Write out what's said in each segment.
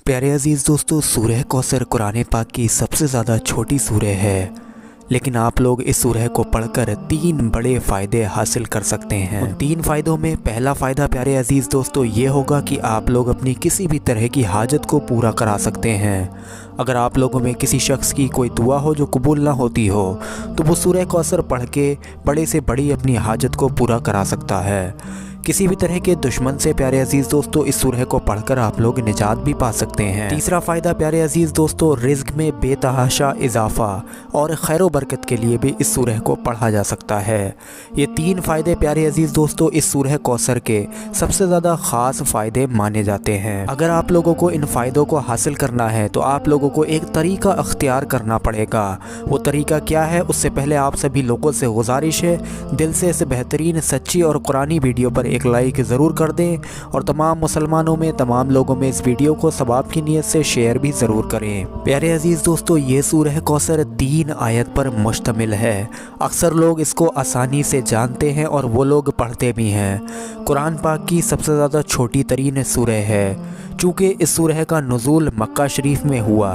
प्यारे अजीज़ दोस्तों, सूरह कौसर कुरान पाक की सबसे ज़्यादा छोटी सूरह है, लेकिन आप लोग इस सूरह को पढ़कर 3 बड़े फ़ायदे हासिल कर सकते हैं। उन 3 फ़ायदों में पहला फ़ायदा प्यारे अजीज़ दोस्तों ये होगा कि आप लोग अपनी किसी भी तरह की हाजत को पूरा करा सकते हैं। अगर आप लोगों में किसी शख्स की कोई दुआ हो जो कबूल ना होती हो, तो वो सूरह कौसर पढ़ के बड़े से बड़ी अपनी हाजत को पूरा करा सकता है। किसी भी तरह के दुश्मन से प्यारे अजीज़ दोस्तों इस सूरह को पढ़कर आप लोग निजात भी पा सकते हैं। तीसरा फ़ायदा प्यारे अजीज़ दोस्तों, रिज़्क में बेतहाशा इजाफ़ा और खैर बरकत के लिए भी इस सूरह को पढ़ा जा सकता है। ये 3 फ़ायदे प्यारे अजीज़ दोस्तों इस सूरह कौसर के सबसे ज़्यादा ख़ास फ़ायदे माने जाते हैं। अगर आप लोगों को इन फ़ायदों को हासिल करना है तो आप लोगों को एक तरीका अख्तियार करना पड़ेगा। वो तरीका क्या है, उससे पहले आप सभी लोगों से गुजारिश है, दिल से इस बेहतरीन सच्ची और कुरानी वीडियो पर एक लाइक ज़रूर कर दें और तमाम मुसलमानों में, तमाम लोगों में इस वीडियो को सवाब की नीयत से शेयर भी ज़रूर करें। प्यारे अजीज़ दोस्तों, ये सूरह कौसर 3 आयत पर मुश्तमिल है। अक्सर लोग इसको आसानी से जानते हैं और वो लोग पढ़ते भी हैं। कुरान पाक की सबसे ज़्यादा छोटी तरीन सूरह है। चूँकि इस सूरह का नुज़ूल मक्का शरीफ में हुआ,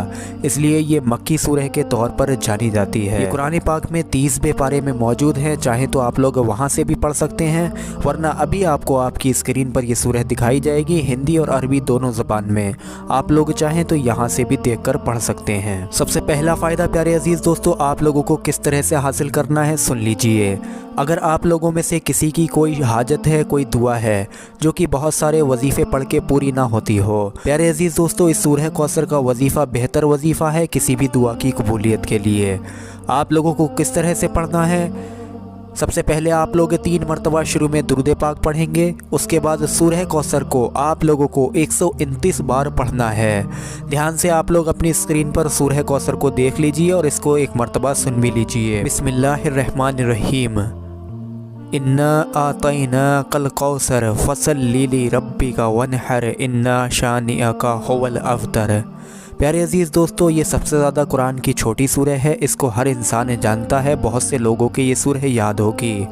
इसलिए ये मक्की सूरह के तौर पर जानी जाती है। ये कुरान पाक में 30वें पारे में मौजूद है। चाहे तो आप लोग वहाँ से भी पढ़ सकते हैं, वरना अभी आपको आपकी स्क्रीन पर ये सूरह दिखाई जाएगी हिंदी और अरबी दोनों ज़बान में। आप लोग चाहें तो यहाँ से भी देखकर पढ़ सकते हैं। सबसे पहला फ़ायदा प्यारे अजीज़ दोस्तों आप लोगों को किस तरह से हासिल करना है सुन लीजिए। अगर आप लोगों में से किसी की कोई हाजत है, कोई दुआ है जो कि बहुत सारे वजीफ़े पढ़ के पूरी ना होती हो, प्यारे अजीज़ दोस्तों इस सूरह कौसर का वजीफ़ा बेहतर वजीफ़ा है किसी भी दुआ की कबूलियत के लिए। आप लोगों को किस तरह से पढ़ना है, सबसे पहले आप लोग 3 मरतबा शुरू में दुरूद पाक पढ़ेंगे। उसके बाद सूरह कौसर को आप लोगों को 129 बार पढ़ना है। ध्यान से आप लोग अपनी स्क्रीन पर सूरह कौसर को देख लीजिए और इसको 1 मरतबा सुन भी लीजिए। बिस्मिल्लाहिर्रहमानिर्रहीम। इन्ना आतैना कल कौसर फसल्ली ली रब्बिका वनहर इन्ना शानिअका हुवल अब्तर। प्यारे अजीज़ दोस्तों ये सबसे ज़्यादा कुरान की छोटी सूरह है। इसको हर इंसान जानता है, बहुत से लोगों के ये सूरह याद होगी।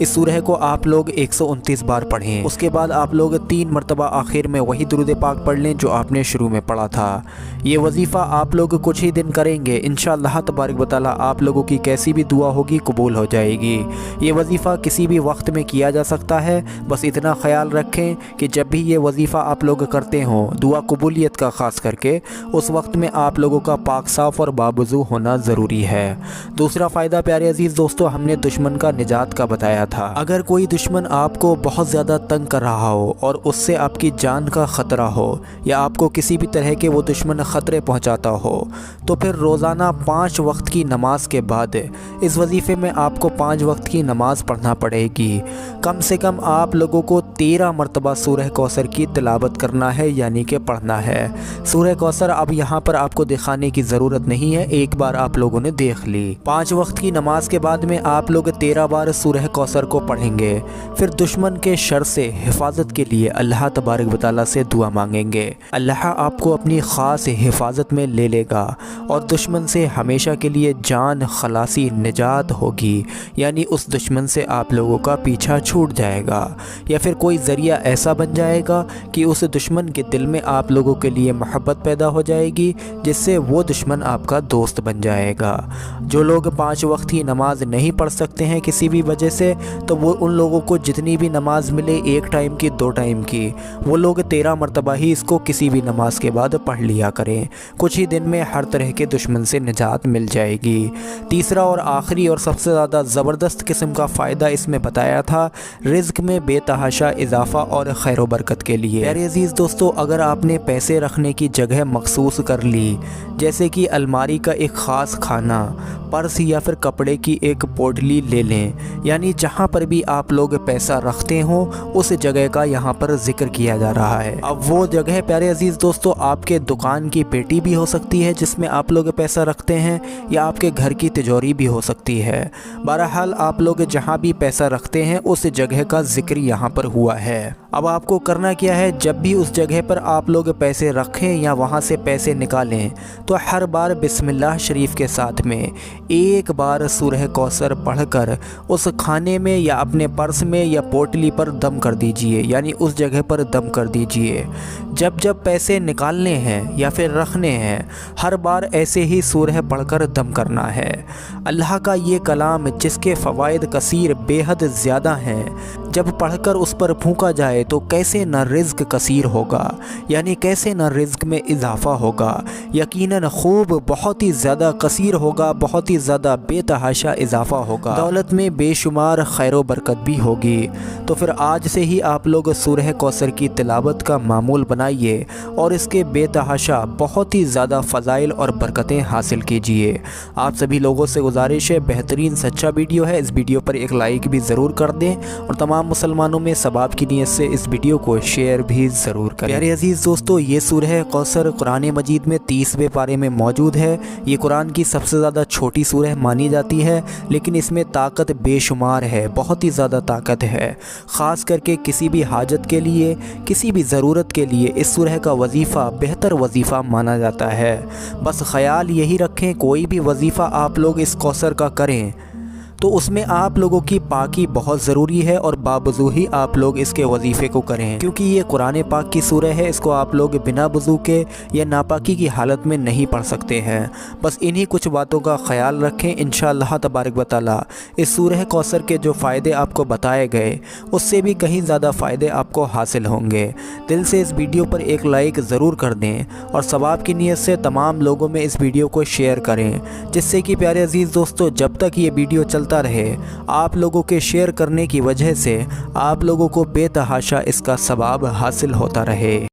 इस सूरह को आप लोग 129 बार पढ़ें। उसके बाद आप लोग 3 मरतबा आखिर में वही दुरूद पाक पढ़ लें जो आपने शुरू में पढ़ा था। ये वजीफ़ा आप लोग कुछ ही दिन करेंगे, इंशाअल्लाह तबारक व तआला आप लोगों की कैसी भी दुआ होगी कबूल हो जाएगी। ये वजीफ़ा किसी भी वक्त में किया जा सकता है। बस इतना ख्याल रखें कि जब भी ये वजीफ़ा आप लोग करते हों, दुआ कबूलियत का ख़ास करके, उस वक्त में आप लोगों का पाक साफ़ और बावजू होना ज़रूरी है। दूसरा फ़ायदा प्यारे अजीज़ दोस्तों हमने दुश्मन का निजात का बताया था। अगर कोई दुश्मन आपको बहुत ज़्यादा तंग कर रहा हो और उससे आपकी जान का ख़तरा हो, या आपको किसी भी तरह के वो दुश्मन ख़तरे पहुँचाता हो, तो फिर रोज़ाना 5 वक्त की नमाज के बाद इस वजीफ़े में आपको 5 वक्त की नमाज़ पढ़ना पड़ेगी। कम से कम आप लोगों को 13 मरतबा सूरह कौसर की तिलावत करना है, यानी कि पढ़ना है। सूरह कौसर अब यहाँ पर आपको दिखाने की ज़रूरत नहीं है, एक बार आप लोगों ने देख ली। 5 वक्त की नमाज के बाद में आप लोग 13 बार सूरह कौसर को पढ़ेंगे। फिर दुश्मन के शर से हिफाजत के लिए अल्लाह तबारक व तआला से दुआ मांगेंगे। अल्लाह आपको अपनी ख़ास हिफाजत में ले लेगा और दुश्मन से हमेशा के लिए जान खलासी निजात होगी, यानी उस दुश्मन से आप लोगों का पीछा छूट जाएगा, या फिर कोई ज़रिया ऐसा बन जाएगा कि उस दुश्मन के दिल में आप लोगों के लिए मोहब्बत पैदा हो जाएगी, जिससे वो दुश्मन आपका दोस्त बन जाएगा। जो लोग 5 वक्त की नमाज नहीं पढ़ सकते हैं किसी भी वजह से, तो वो उन लोगों को जितनी भी नमाज मिले, 1 टाइम की 2 टाइम की, वो लोग 13 मरतबा ही इसको किसी भी नमाज के बाद पढ़ लिया करें। कुछ ही दिन में हर तरह के दुश्मन से निजात मिल जाएगी। तीसरा और आखिरी और सबसे ज़्यादा ज़बरदस्त किस्म का फ़ायदा इसमें बताया था, रिज़्क में बेतहाशा इजाफ़ा और खैर बरकत के लिए। प्यारे अजीज़ दोस्तों अगर आपने पैसे रखने की जगह मखसूस कर ली, जैसे कि अलमारी का एक ख़ास खाना, पर्स या फिर कपड़े की एक पोटली ले लें, यानी जहाँ पर भी आप लोग पैसा रखते हो उस जगह का यहाँ पर जिक्र किया जा रहा है। अब वो जगह प्यारे अजीज़ दोस्तों आपके दुकान की पेटी भी हो सकती है जिसमें आप लोग पैसा रखते हैं, या आपके घर की तिजोरी भी हो सकती है। बहरहाल आप लोग जहाँ भी पैसा रखते हैं उस जगह का जिक्र यहाँ पर हुआ है। अब आपको करना क्या है, जब भी उस जगह पर आप लोग पैसे रखें या वहाँ से पैसे निकालें तो हर बार बिस्मिल्लाह शरीफ के साथ में एक बार सूरह कौसर पढ़कर उस खाने में या अपने पर्स में या पोटली पर दम कर दीजिए, यानी उस जगह पर दम कर दीजिए। जब जब पैसे निकालने हैं या फिर रखने हैं, हर बार ऐसे ही सूरह पढ़कर दम करना है। अल्लाह का ये कलाम जिसके फ़वाइद कसीर बेहद ज़्यादा हैं, जब पढ़कर उस पर फूंका जाए तो कैसे न रिज़्क कसीर होगा, यानी कैसे न रिज़्क में इजाफ़ा होगा, यकीनन खूब बहुत ही ज़्यादा कसीर होगा, बहुत ही ज़्यादा बेतहाशा इजाफ़ा होगा, दौलत में बेशुमार खैर व बरकत भी होगी। तो फिर आज से ही आप लोग सूरह कौसर की तिलावत का मामूल बनाइए और इसके बेतहाशा बहुत ही ज़्यादा फ़ज़ाइल और बरकतें हासिल कीजिए। आप सभी लोगों से गुजारिश है, बेहतरीन सच्चा वीडियो है, इस वीडियो पर एक लाइक भी ज़रूर कर दें और तमाम मुसलमानों में सवाब की नीयत से इस वीडियो को शेयर भी ज़रूर करें। प्यारे अजीज़ दोस्तों, ये सूरह कौसर कुरान मजीद में 30वें पारे में मौजूद है। ये कुरान की सबसे ज़्यादा छोटी सूरह मानी जाती है, लेकिन इसमें ताकत बेशुमार है, बहुत ही ज़्यादा ताकत है। ख़ास करके किसी भी हाजत के लिए, किसी भी ज़रूरत के लिए इस सूरह का वजीफ़ा बेहतर वजीफ़ा माना जाता है। बस ख़याल यही रखें, कोई भी वजीफ़ा आप लोग इस कौसर का करें तो उसमें आप लोगों की पाकी बहुत ज़रूरी है और बावजू ही आप लोग इसके वजीफ़े को करें, क्योंकि ये कुरान पाक की सूरह है। इसको आप लोग बिना वज़ू के या नापाकी की हालत में नहीं पढ़ सकते हैं। बस इन्हीं कुछ बातों का ख्याल रखें। इंशाअल्लाह तबारक व तआला इस सूरह कौसर के जो फ़ायदे आपको बताए गए उससे भी कहीं ज़्यादा फ़ायदे आपको हासिल होंगे। दिल से इस वीडियो पर एक लाइक ज़रूर कर दें और सवाब की नीयत से तमाम लोगों में इस वीडियो को शेयर करें, जिससे कि प्यारे अजीज़ दोस्तों, जब तक ये वीडियो चलता रहे, आप लोगों के शेयर करने की वजह से आप लोगों को बेतहाशा इसका सवाब हासिल होता रहे।